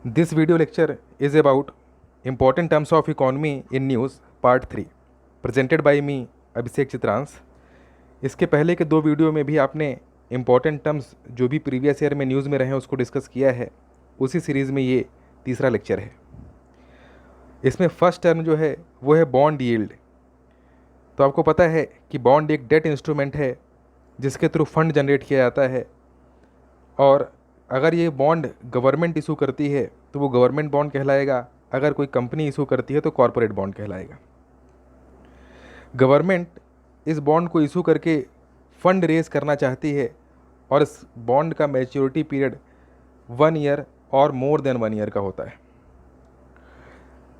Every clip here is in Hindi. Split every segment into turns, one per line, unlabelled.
This video lecture is about important terms of economy in news part 3 presented by me अभिषेक चित्रांश। इसके पहले के दो वीडियो में भी आपने इम्पॉर्टेंट टर्म्स जो भी प्रीवियस ईयर में न्यूज़ में रहे उसको डिस्कस किया है। उसी सीरीज़ में ये तीसरा लेक्चर है। इसमें फर्स्ट टर्म जो है वो है बॉन्ड यील्ड। तो आपको पता है कि बॉन्ड एक डेट इंस्ट्रूमेंट है जिसके थ्रू फंड जनरेट किया जाता है, और अगर ये बॉन्ड गवर्नमेंट इशू करती है तो वो गवर्नमेंट बॉन्ड कहलाएगा, अगर कोई कंपनी इशू करती है तो कॉरपोरेट बॉन्ड कहलाएगा। गवर्नमेंट इस बॉन्ड को इशू करके फंड रेज करना चाहती है और इस बॉन्ड का मैच्योरिटी पीरियड 1 ईयर और मोर देन 1 ईयर का होता है।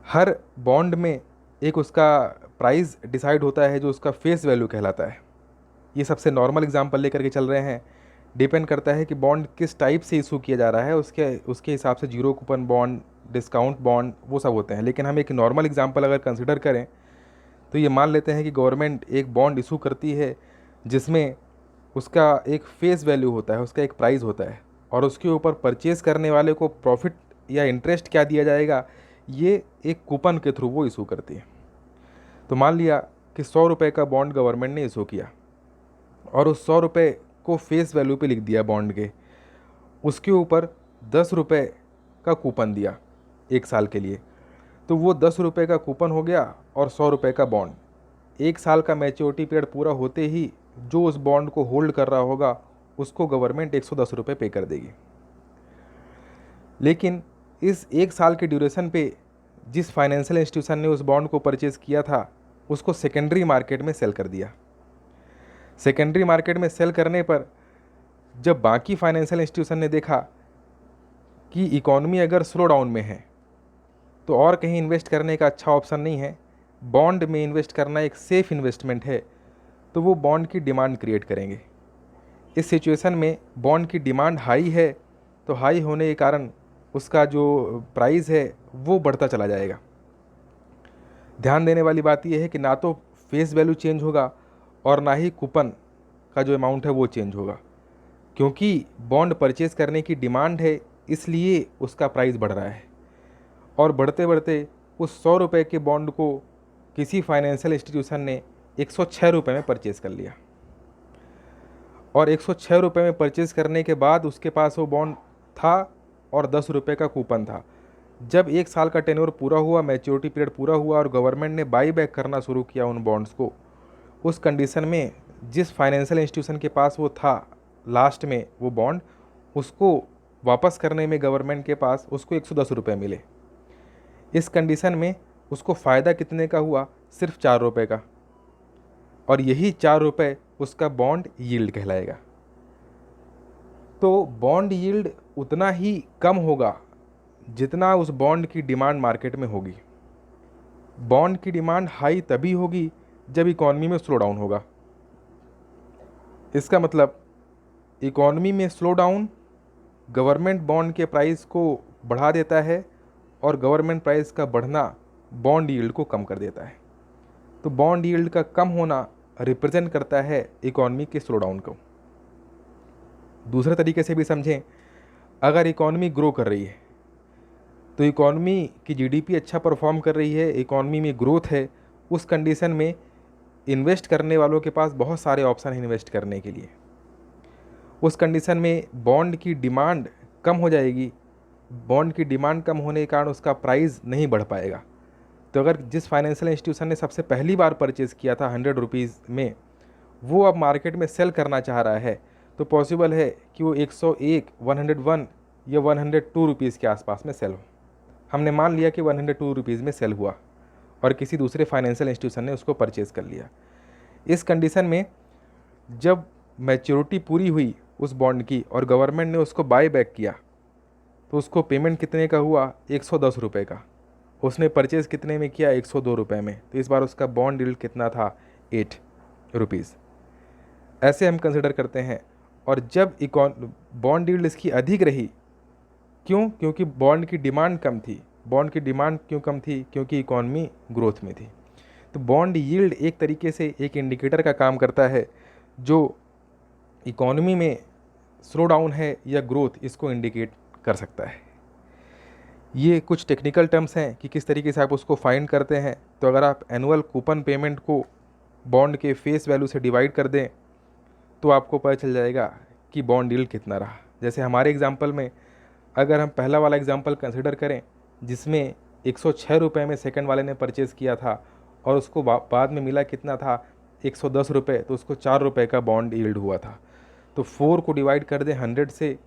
हर बॉन्ड में एक उसका प्राइस डिसाइड होता है जो उसका फेस वैल्यू कहलाता है। ये सबसे नॉर्मल एग्जांपल लेकर के चल रहे हैं। डिपेंड करता है कि बॉन्ड किस टाइप से इशू किया जा रहा है, उसके हिसाब से zero coupon bond, discount bond, वो सब होते हैं। लेकिन हम एक नॉर्मल एग्जांपल अगर कंसिडर करें तो ये मान लेते हैं कि गवर्नमेंट एक बॉन्ड इशू करती है जिसमें उसका एक फेस वैल्यू होता है, उसका एक प्राइस होता है, और उसके ऊपर परचेज़ करने वाले को प्रॉफिट या इंटरेस्ट क्या दिया जाएगा, ये एक कूपन के थ्रू वो इशू करती है। तो मान लिया कि 100 रुपये का बॉन्ड गवर्नमेंट ने इशू किया और उस 100 रुपये को फेस वैल्यू पे लिख दिया बॉन्ड के, उसके ऊपर 10 रुपये का कूपन दिया 1 साल के लिए। तो वो 10 रुपये का कूपन हो गया और 100 रुपये का बॉन्ड। 1 साल का मैच्योरिटी पीरियड पूरा होते ही जो उस बॉन्ड को होल्ड कर रहा होगा उसको गवर्नमेंट 110 रुपये पे कर देगी। लेकिन इस 1 साल के ड्यूरेशन पे जिस फाइनेंशियल इंस्टीट्यूशन ने उस बॉन्ड को परचेज़ किया था उसको सेकेंडरी मार्केट में सेल कर दिया। सेकेंडरी मार्केट में सेल करने पर जब बाकी फाइनेंशियल इंस्टीट्यूशन ने देखा कि इकॉनमी अगर स्लो डाउन में है तो और कहीं इन्वेस्ट करने का अच्छा ऑप्शन नहीं है, बॉन्ड में इन्वेस्ट करना एक सेफ़ इन्वेस्टमेंट है, तो वो बॉन्ड की डिमांड क्रिएट करेंगे। इस सिचुएशन में बॉन्ड की डिमांड हाई है, तो हाई होने के कारण उसका जो प्राइस है वो बढ़ता चला जाएगा। ध्यान देने वाली बात यह है कि ना तो फेस वैल्यू चेंज होगा और ना ही कूपन का जो अमाउंट है वो चेंज होगा, क्योंकि बॉन्ड परचेज़ करने की डिमांड है इसलिए उसका प्राइस बढ़ रहा है। और बढ़ते बढ़ते उस 100 रुपये के बॉन्ड को किसी फाइनेंशियल इंस्टीट्यूशन ने 106 रुपये में परचेज़ कर लिया, और 106 रुपये में परचेज़ करने के बाद उसके पास वो बॉन्ड था और 10 रुपये का कूपन था। जब 1 साल का टेन्योर पूरा हुआ, मैच्योरिटी पीरियड पूरा हुआ और गवर्नमेंट ने बाई बैक करना शुरू किया उन बॉन्ड्स को, उस कंडीशन में जिस फाइनेंशियल इंस्टीट्यूशन के पास वो था लास्ट में वो बॉन्ड, उसको वापस करने में गवर्नमेंट के पास उसको 110 रुपये मिले। इस कंडीशन में उसको फ़ायदा कितने का हुआ? सिर्फ 4 रुपये का, और यही 4 रुपये उसका बॉन्ड यील्ड कहलाएगा। तो बॉन्ड यील्ड उतना ही कम होगा जितना उस बॉन्ड की डिमांड मार्केट में होगी। बॉन्ड की डिमांड हाई तभी होगी जब इकॉनमी में स्लो डाउन होगा। इसका मतलब इकॉनमी में स्लो डाउन गवर्नमेंट बॉन्ड के प्राइस को बढ़ा देता है और गवर्नमेंट प्राइस का बढ़ना बॉन्ड यील्ड को कम कर देता है। तो बॉन्ड यील्ड का कम होना रिप्रेजेंट करता है इकॉनमी के स्लो डाउन को। दूसरे तरीके से भी समझें, अगर इकॉनमी ग्रो कर रही है तो इकॉनमी की जीडीपी अच्छा परफॉर्म कर रही है, इकॉनमी में ग्रोथ है, उस कंडीशन में इन्वेस्ट करने वालों के पास बहुत सारे ऑप्शन हैं इन्वेस्ट करने के लिए। उस कंडीशन में बॉन्ड की डिमांड कम हो जाएगी। बॉन्ड की डिमांड कम होने के कारण उसका प्राइस नहीं बढ़ पाएगा। तो अगर जिस फाइनेंशियल इंस्टीट्यूशन ने सबसे पहली बार परचेज़ किया था 100 रुपीज़ में, वो अब मार्केट में सेल करना चाह रहा है, तो पॉसिबल है कि वो 101, 101 या 102 रुपीज़ के आसपास में सेल हो। हमने मान लिया कि 102 रुपीज़ में सेल हुआ और किसी दूसरे फाइनेंशियल इंस्टीट्यूशन ने उसको परचेज़ कर लिया। इस कंडीशन में जब मैच्योरिटी पूरी हुई उस बॉन्ड की और गवर्नमेंट ने उसको बाय बैक किया, तो उसको पेमेंट कितने का हुआ? 110 रुपये का। उसने परचेज़ कितने में किया? 102 रुपये में। तो इस बार उसका बॉन्ड यील्ड कितना था? 8 रुपीज़। ऐसे हम कंसिडर करते हैं। और जब बॉन्ड यील्ड इसकी अधिक रही, क्यों? क्योंकि बॉन्ड की डिमांड कम थी। बॉन्ड की डिमांड क्यों कम थी? क्योंकि इकॉनमी ग्रोथ में थी। तो बॉन्ड यील्ड एक तरीके से एक इंडिकेटर का काम करता है जो इकॉनमी में स्लो डाउन है या ग्रोथ, इसको इंडिकेट कर सकता है। ये कुछ टेक्निकल टर्म्स हैं कि किस तरीके से आप उसको फाइंड करते हैं। तो अगर आप एनुअल कूपन पेमेंट को बॉन्ड के फेस वैल्यू से डिवाइड कर दें तो आपको पता चल जाएगा कि बॉन्ड यील्ड कितना रहा। जैसे हमारे एग्जांपल में अगर हम पहला वाला एग्जांपल कंसिडर करें जिसमें 106 रुपये में सेकंड वाले ने परचेज़ किया था और उसको बाद में मिला कितना था 110 रुपये, तो उसको 4 रुपये का बॉन्ड यील्ड हुआ था। तो 4 को डिवाइड कर दें 100 से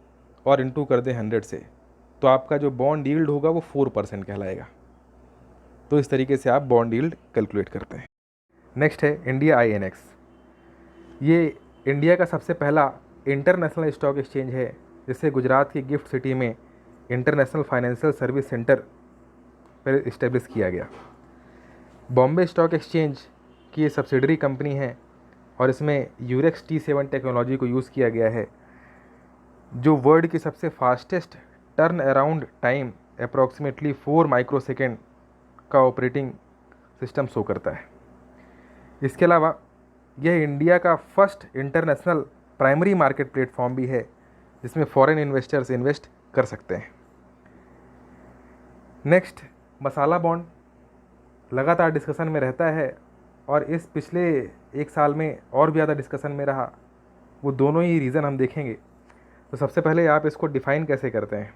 और इंटू कर दें 100 से, तो आपका जो बॉन्ड यील्ड होगा वो 4% कहलाएगा। तो इस तरीके से आप बॉन्ड यील्ड कैलकुलेट करते हैं। नेक्स्ट है इंडिया INX। ये इंडिया का सबसे पहला इंटरनेशनल स्टॉक एक्सचेंज है जिसे गुजरात की गिफ्ट सिटी में इंटरनेशनल फाइनेंशियल सर्विस सेंटर पर इस्टेब्लिश किया गया। बॉम्बे स्टॉक एक्सचेंज की ये सब्सिडरी कंपनी है और इसमें यूरेक्स T7 टेक्नोलॉजी को यूज़ किया गया है जो वर्ल्ड की सबसे fastest turn around time approximately 4 microsecond का ऑपरेटिंग सिस्टम शो करता है। इसके अलावा यह इंडिया का first international primary market platform भी है जिसमें फॉरेन इन्वेस्टर्स इन्वेस्ट कर सकते हैं। नेक्स्ट, मसाला बॉन्ड लगातार डिस्कशन में रहता है और इस पिछले एक साल में और भी ज़्यादा डिस्कशन में रहा। वो दोनों ही रीज़न हम देखेंगे। तो सबसे पहले आप इसको डिफ़ाइन कैसे करते हैं।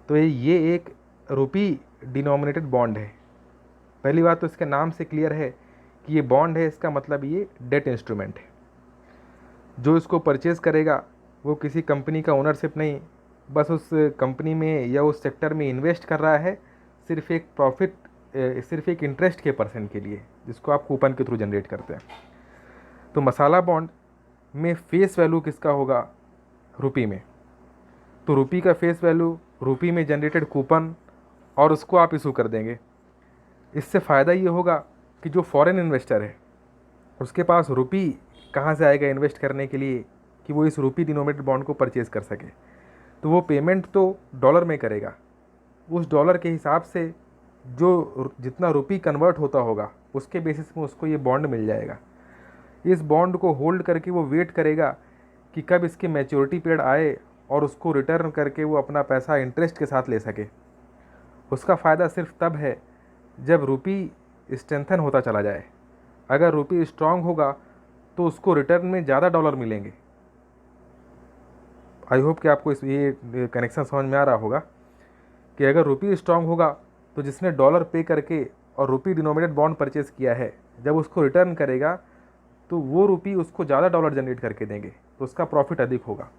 तो ये एक रुपी डिनोमिनेटेड बॉन्ड है। पहली बात तो इसके नाम से क्लियर है कि ये बॉन्ड है, इसका मतलब ये डेट इंस्ट्रूमेंट है। जो इसको परचेज़ करेगा वो किसी कंपनी का ओनरशिप नहीं, बस उस कंपनी में या उस सेक्टर में इन्वेस्ट कर रहा है सिर्फ एक प्रॉफिट, सिर्फ एक इंटरेस्ट के परसेंट के लिए जिसको आप कूपन के थ्रू जनरेट करते हैं। तो मसाला बॉन्ड में फेस वैल्यू किसका होगा, रुपी में। तो रुपी का फेस वैल्यू, रुपी में जनरेटेड कूपन और उसको आप इशू कर देंगे। इससे फ़ायदा ये होगा कि जो फॉरेन इन्वेस्टर है उसके पास रुपी कहाँ से आएगा इन्वेस्ट करने के लिए कि वो इस रुपी डिनोमिनेटेड बॉन्ड को परचेज़ कर सके। तो वो पेमेंट तो डॉलर में करेगा, उस डॉलर के हिसाब से जो जितना रुपी कन्वर्ट होता होगा उसके बेसिस में उसको ये बॉन्ड मिल जाएगा। इस बॉन्ड को होल्ड करके वो वेट करेगा कि कब इसकी मैच्योरिटी पीरियड आए और उसको रिटर्न करके वो अपना पैसा इंटरेस्ट के साथ ले सके। उसका फ़ायदा सिर्फ तब है जब रुपी स्ट्रेंथन होता चला जाए। अगर रुपी स्ट्रांग होगा तो उसको रिटर्न में ज़्यादा डॉलर मिलेंगे। आई होप कि आपको ये कनेक्शन समझ में आ रहा होगा कि अगर रुपी स्ट्रांग होगा तो जिसने डॉलर पे करके और रुपी डिनोमिनेटेड बॉन्ड परचेज़ किया है, जब उसको रिटर्न करेगा तो वो रुपी उसको ज़्यादा डॉलर जनरेट करके देंगे, तो उसका प्रॉफिट अधिक होगा।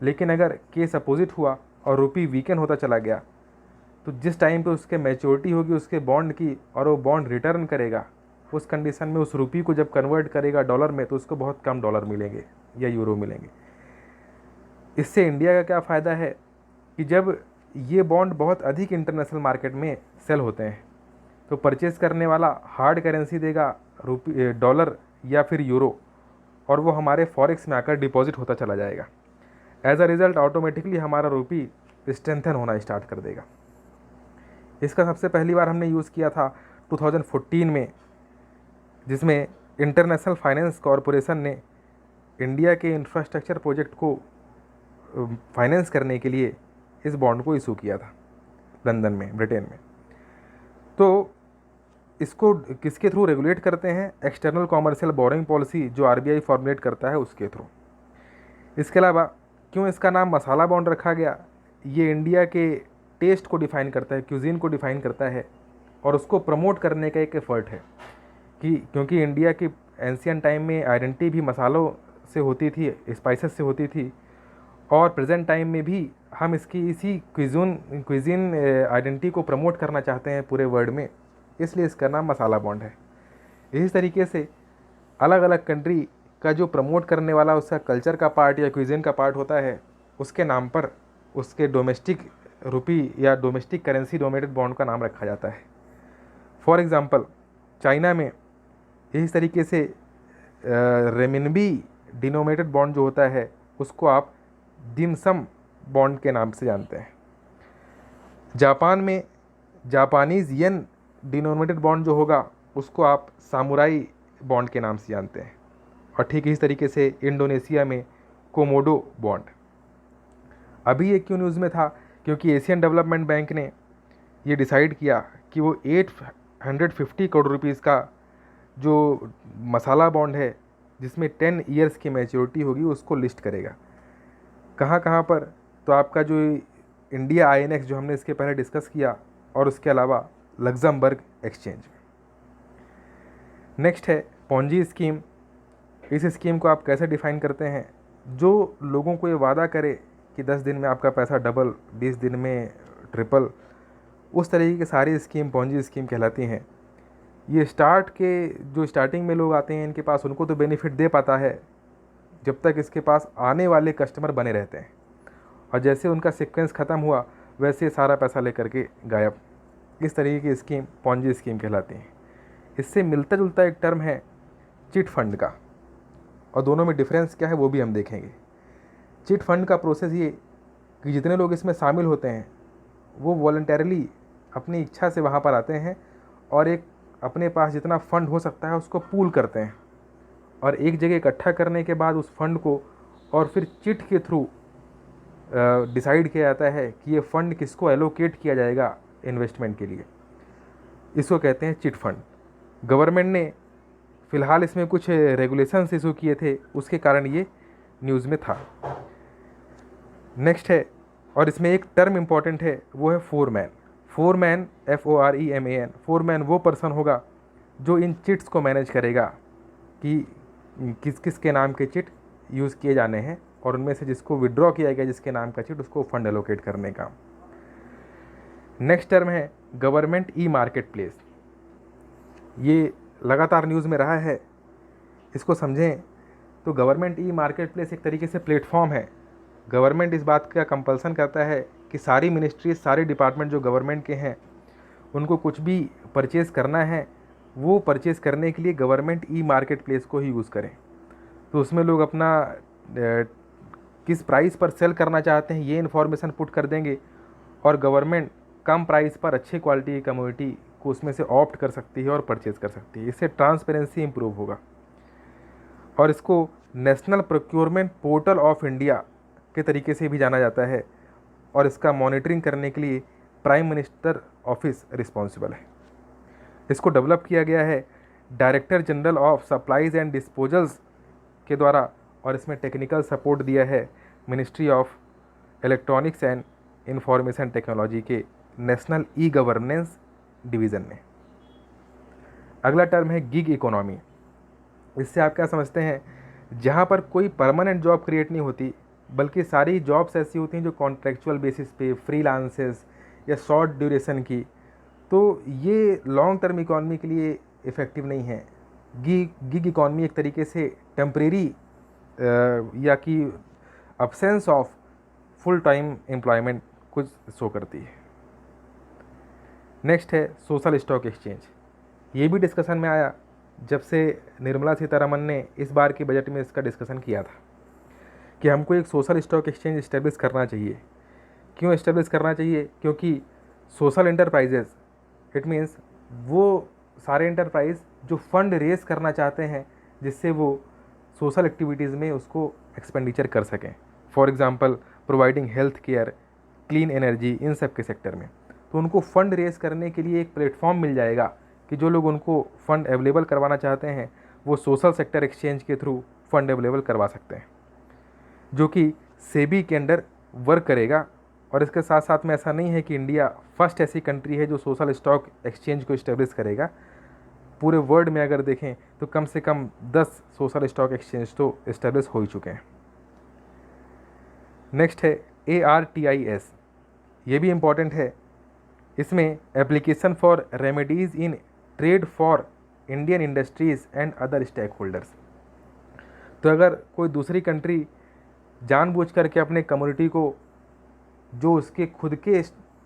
लेकिन अगर केस अपोजिट हुआ और रुपी वीकन होता चला गया तो जिस टाइम पे उसके मैच्योरिटी होगी उसके बॉन्ड की और वो बॉन्ड रिटर्न करेगा, उस कंडीशन में उस रुपी को जब कन्वर्ट करेगा डॉलर में तो उसको बहुत कम डॉलर मिलेंगे या यूरो मिलेंगे। इससे इंडिया का क्या फ़ायदा है कि जब ये बॉन्ड बहुत अधिक इंटरनेशनल मार्केट में सेल होते हैं तो परचेज़ करने वाला हार्ड करेंसी देगा, रुपी, डॉलर या फिर यूरो, और वो हमारे फॉरेक्स में आकर डिपॉजिट होता चला जाएगा। एज अ रिज़ल्ट ऑटोमेटिकली हमारा रुपी स्ट्रेंथन होना स्टार्ट कर देगा। इसका सबसे पहली बार हमने यूज़ किया था 2014 में, जिसमें इंटरनेशनल फाइनेंस कॉरपोरेशन ने इंडिया के इंफ्रास्ट्रक्चर प्रोजेक्ट को फाइनेंस करने के लिए इस बॉन्ड को इशू किया था लंदन में, ब्रिटेन में। तो इसको किसके थ्रू रेगुलेट करते हैं, एक्सटर्नल कॉमर्शियल बोरिंग पॉलिसी जो RBI फॉर्मुलेट करता है उसके थ्रू। इसके अलावा क्यों इसका नाम मसाला बॉन्ड रखा गया, ये इंडिया के टेस्ट को डिफ़ाइन करता है, क्यूजीन को डिफ़ाइन करता है और उसको प्रमोट करने का एक एफर्ट है कि क्योंकि इंडिया की एंशियंट टाइम में आइडेंटिटी भी मसालों से होती थी, स्पाइसेस से होती थी, और प्रेजेंट टाइम में भी हम इसकी इसी क्विज़िन आइडेंटिटी को प्रमोट करना चाहते हैं पूरे वर्ल्ड में, इसलिए इसका नाम मसाला बॉन्ड है। इसी तरीके से अलग अलग कंट्री का जो प्रमोट करने वाला उसका कल्चर का पार्ट या क्विज़िन का पार्ट होता है, उसके नाम पर उसके डोमेस्टिक रुपी या डोमेस्टिक करेंसी डोमिनेटेड बॉन्ड का नाम रखा जाता है। फॉर एग्ज़ाम्पल चाइना में इस तरीके से रेमिनबी डिनोमिनेटेड बॉन्ड जो होता है उसको आप डिमसम बॉन्ड के नाम से जानते हैं। जापान में जापानीज़ येन डिनोमिनेटेड बॉन्ड जो होगा उसको आप सामुराई बॉन्ड के नाम से जानते हैं। और ठीक इस तरीके से इंडोनेशिया में कोमोडो बॉन्ड। अभी ये क्यों न्यूज़ में था, क्योंकि एशियन डेवलपमेंट बैंक ने ये डिसाइड किया कि वो 850 करोड़ रुपीज़ का जो मसाला बॉन्ड है जिसमें 10 ईयर्स की मैच्योरिटी होगी उसको लिस्ट करेगा। कहाँ कहाँ पर? तो आपका जो इंडिया INX जो हमने इसके पहले डिस्कस किया, और उसके अलावा लग्जमबर्ग एक्सचेंज में। नेक्स्ट है पॉन्जी स्कीम। इस स्कीम को आप कैसे डिफाइन करते हैं? जो लोगों को ये वादा करे कि 10 दिन में आपका पैसा डबल, 20 दिन में ट्रिपल, उस तरीके की सारी स्कीम पॉन्जी स्कीम कहलाती हैं। ये जो स्टार्टिंग में लोग आते हैं इनके पास, उनको तो बेनिफिट दे पाता है जब तक इसके पास आने वाले कस्टमर बने रहते हैं, और जैसे उनका सीक्वेंस ख़त्म हुआ वैसे सारा पैसा लेकर के गायब। इस तरीके की स्कीम पॉन्जी स्कीम कहलाती हैं। इससे मिलता जुलता एक टर्म है चिट फंड का, और दोनों में डिफरेंस क्या है वो भी हम देखेंगे। चिट फंड का प्रोसेस ये कि जितने लोग इसमें शामिल होते हैं वो वॉलंटरली अपनी इच्छा से वहाँ पर आते हैं और एक अपने पास जितना फ़ंड हो सकता है उसको पूल करते हैं, और एक जगह इकट्ठा करने के बाद उस फंड को और फिर चिट के थ्रू डिसाइड किया जाता है कि ये फ़ंड किसको एलोकेट किया जाएगा इन्वेस्टमेंट के लिए। इसको कहते हैं चिट फंड। गवर्नमेंट ने फ़िलहाल इसमें कुछ रेगुलेशंस इशू किए थे, उसके कारण ये न्यूज़ में था। नेक्स्ट है, और इसमें एक टर्म इम्पॉर्टेंट है, वो है फोरमैन। Foreman FOREMAN। फोरमैन वो पर्सन होगा जो इन चिट्स को मैनेज करेगा कि किस किस के नाम के चिट यूज़ किए जाने हैं, और उनमें से जिसको विड्रॉ किया गया जिसके नाम का चिट, उसको फंड एलोकेट करने का। नेक्स्ट टर्म है गवर्नमेंट मार्केट प्लेस। ये लगातार न्यूज़ में रहा है, इसको समझें तो गवर्नमेंट मार्केट प्लेस एक तरीके से प्लेटफॉर्म है। गवर्नमेंट इस बात का कंपल्सन करता है कि सारी मिनिस्ट्रीज, सारे डिपार्टमेंट जो गवर्नमेंट के हैं, उनको कुछ भी परचेज़ करना है, वो परचेज़ करने के लिए गवर्नमेंट मार्केट प्लेस को ही यूज़ करें। तो उसमें लोग अपना किस प्राइस पर सेल करना चाहते हैं ये इन्फॉर्मेशन पुट कर देंगे, और गवर्नमेंट कम प्राइस पर अच्छी क्वालिटी की कमोडिटी को उसमें से ऑप्ट कर सकती है और परचेज़ कर सकती है। इससे ट्रांसपेरेंसी इंप्रूव होगा। और इसको national procurement portal of India के तरीके से भी जाना जाता है, और इसका मॉनिटरिंग करने के लिए प्राइम मिनिस्टर ऑफिस रिस्पॉन्सिबल है। इसको डेवलप किया गया है director general of supplies and disposals के द्वारा, और इसमें टेक्निकल सपोर्ट दिया है ministry of electronics and information technology के नेशनल गवर्नेंस डिवीज़न ने। अगला टर्म है गिग इकोनॉमी। इससे आप क्या समझते हैं? जहाँ पर कोई परमानेंट जॉब क्रिएट नहीं होती, बल्कि सारी जॉब्स ऐसी होती हैं जो कॉन्ट्रेक्चुअल बेसिस पे, फ्रीलांसेस या शॉर्ट ड्यूरेशन की, तो ये लॉन्ग टर्म इकॉनमी के लिए इफ़ेक्टिव नहीं है। गिग इकॉनमी एक तरीके से टेम्परेरी या कि absence of full time employment कुछ शो करती है। नेक्स्ट है सोशल स्टॉक एक्सचेंज। ये भी डिस्कशन में आया जब से निर्मला सीतारमन ने इस बार के बजट में इसका डिस्कशन किया था कि हमको एक सोशल स्टॉक एक्सचेंज इस्टेब्लिश करना चाहिए। क्यों इस्टेब्लिश करना चाहिए? क्योंकि सोशल एंटरप्राइजेस, इट मीन्स वो सारे एंटरप्राइज जो फंड रेज करना चाहते हैं जिससे वो सोशल एक्टिविटीज़ में उसको एक्सपेंडिचर कर सकें, for example providing health care, clean energy, इन सब के सेक्टर में, तो उनको फ़ंड रेज करने के लिए एक प्लेटफॉर्म मिल जाएगा कि जो लोग उनको फ़ंड अवेलेबल करवाना चाहते हैं वो सोशल सेक्टर एक्सचेंज के थ्रू फ़ंड अवेलेबल करवा सकते हैं, जो कि सेबी के अंडर वर्क करेगा। और इसके साथ साथ में ऐसा नहीं है कि इंडिया फर्स्ट ऐसी कंट्री है जो सोशल स्टॉक एक्सचेंज को इस्टेब्लिश करेगा। पूरे वर्ल्ड में अगर देखें तो कम से कम 10 सोशल स्टॉक एक्सचेंज तो इस्टेब्लिश हो ही चुके हैं। नेक्स्ट है ARTIS। ये भी इम्पॉर्टेंट है। इसमें application for remedies in trade for Indian industries and other stakeholders. तो अगर कोई दूसरी कंट्री जानबूझ करके अपने कम्युनिटी को जो उसके खुद के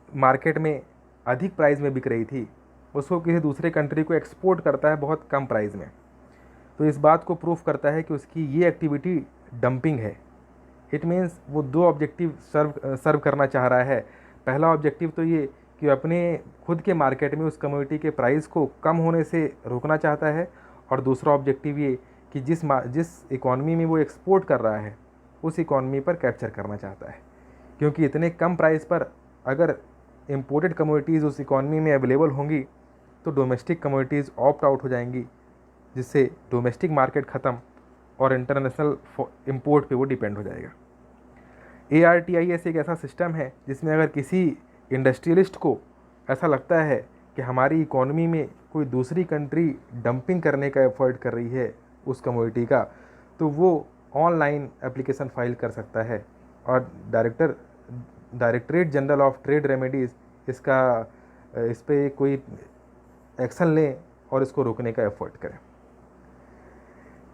मार्केट में अधिक प्राइस में बिक रही थी उसको किसी दूसरे कंट्री को एक्सपोर्ट करता है बहुत कम प्राइस में, तो इस बात को प्रूफ करता है कि उसकी ये एक्टिविटी डंपिंग है। इट मीन्स वो दो ऑब्जेक्टिव सर्व करना चाह रहा है। पहला ऑब्जेक्टिव तो ये कि अपने खुद के मार्केट में उस कम्युनिटी के प्राइस को कम होने से रोकना चाहता है, और दूसरा ऑब्जेक्टिव ये कि जिस इकॉनमी में वो एक्सपोर्ट कर रहा है उस इकॉनमी पर कैप्चर करना चाहता है, क्योंकि इतने कम प्राइस पर अगर इम्पोर्टेड कमोडिटीज़ उस इकॉनमी में अवेलेबल होंगी तो डोमेस्टिक कमोडिटीज़ ऑप्ट आउट हो जाएंगी, जिससे डोमेस्टिक मार्केट ख़त्म और इंटरनेशनल इम्पोर्ट पे वो डिपेंड हो जाएगा। ARTIS एक ऐसा सिस्टम है जिसमें अगर किसी इंडस्ट्रियलिस्ट को ऐसा लगता है कि हमारी इकॉनमी में कोई दूसरी कंट्री डंपिंग करने का एफर्ट कर रही है उस कमोडिटी का, तो वो ऑनलाइन एप्लीकेशन फाइल कर सकता है और directorate general of trade remedies इस पे कोई एक्शन लें और इसको रोकने का एफर्ट करें।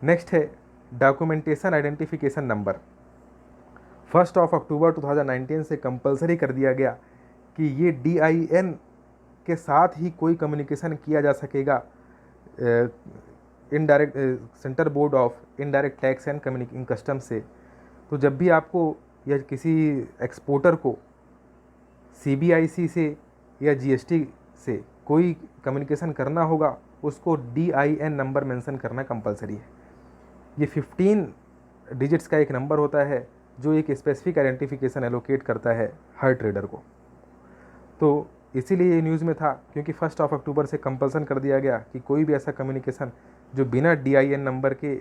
नेक्स्ट है डॉक्यूमेंटेशन आइडेंटिफिकेशन नंबर। 1 अक्टूबर 2019 से कंपलसरी कर दिया गया कि ये DIN के साथ ही कोई कम्युनिकेशन किया जा सकेगा indirect centre board of indirect tax and communication custom से। तो जब भी आपको या किसी एक्सपोर्टर को CBIC से या GST से कोई कम्युनिकेशन करना होगा, उसको DIN नंबर मेंशन करना कंपलसरी है। ये 15 डिजिट्स का एक नंबर होता है जो एक स्पेसिफिक आइडेंटिफिकेशन एलोकेट करता है हर ट्रेडर को। तो इसीलिए ये न्यूज़ में था क्योंकि 1 अक्टूबर से कंपल्सन कर दिया गया कि कोई भी ऐसा कम्युनिकेशन जो बिना DIN नंबर के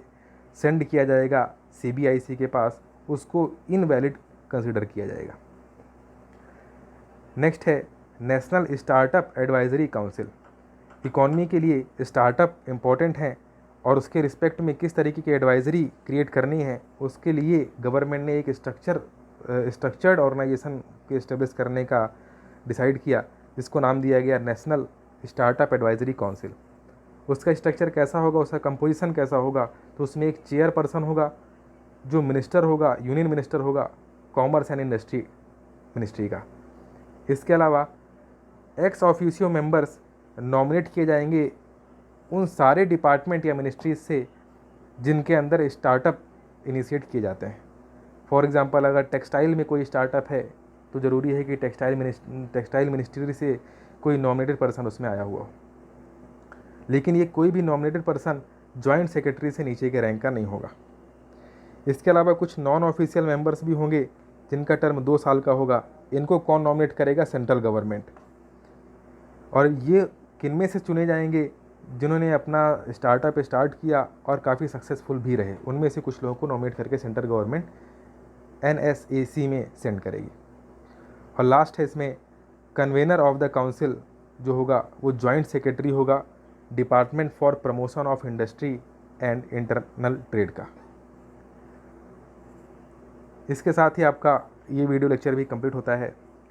सेंड किया जाएगा CBIC के पास, उसको इनवैलिड कंसिडर किया जाएगा। नेक्स्ट है national startup advisory council. Economy के लिए स्टार्टअप इम्पॉर्टेंट हैं और उसके रिस्पेक्ट में किस तरीके की एडवाइजरी क्रिएट करनी है, उसके लिए गवर्नमेंट ने एक स्ट्रक्चर्ड ऑर्गेनाइजेशन को इस्टेब्लिश करने का डिसाइड किया, जिसको नाम दिया गया नेशनल स्टार्टअप एडवाइजरी काउंसिल। उसका स्ट्रक्चर कैसा होगा, उसका कंपोजिशन कैसा होगा, तो उसमें एक चेयरपर्सन होगा जो मिनिस्टर होगा, यूनियन मिनिस्टर होगा कॉमर्स एंड इंडस्ट्री मिनिस्ट्री का। इसके अलावा एक्स ऑफिशियो मेंबर्स नॉमिनेट किए जाएंगे उन सारे डिपार्टमेंट या मिनिस्ट्रीज से जिनके अंदर स्टार्टअप इनिशिएट किए जाते हैं। फॉर एग्जांपल अगर टेक्सटाइल में कोई स्टार्टअप है तो ज़रूरी है कि टेक्सटाइल मिनिस्ट्री से कोई नॉमिनेटेड पर्सन उसमें आया हुआ हो, लेकिन ये कोई भी नॉमिनेटेड पर्सन जॉइंट सेक्रेटरी से नीचे के रैंक का नहीं होगा। इसके अलावा कुछ नॉन ऑफिशियल मेंबर्स भी होंगे जिनका टर्म 2 साल का होगा। इनको कौन नॉमिनेट करेगा? Central government. और ये किनमें से चुने जाएंगे? जिन्होंने अपना स्टार्टअप स्टार्ट किया और काफ़ी सक्सेसफुल भी रहे, उनमें से कुछ लोगों को नॉमिनेट करके सेंट्रल गवर्नमेंट NSAC में सेंड करेगी। और लास्ट है इसमें कन्वेनर ऑफ द काउंसिल जो होगा वो जॉइंट सेक्रेटरी होगा department for promotion of industry and internal trade का। इसके साथ ही आपका ये वीडियो लेक्चर भी कंप्लीट होता है।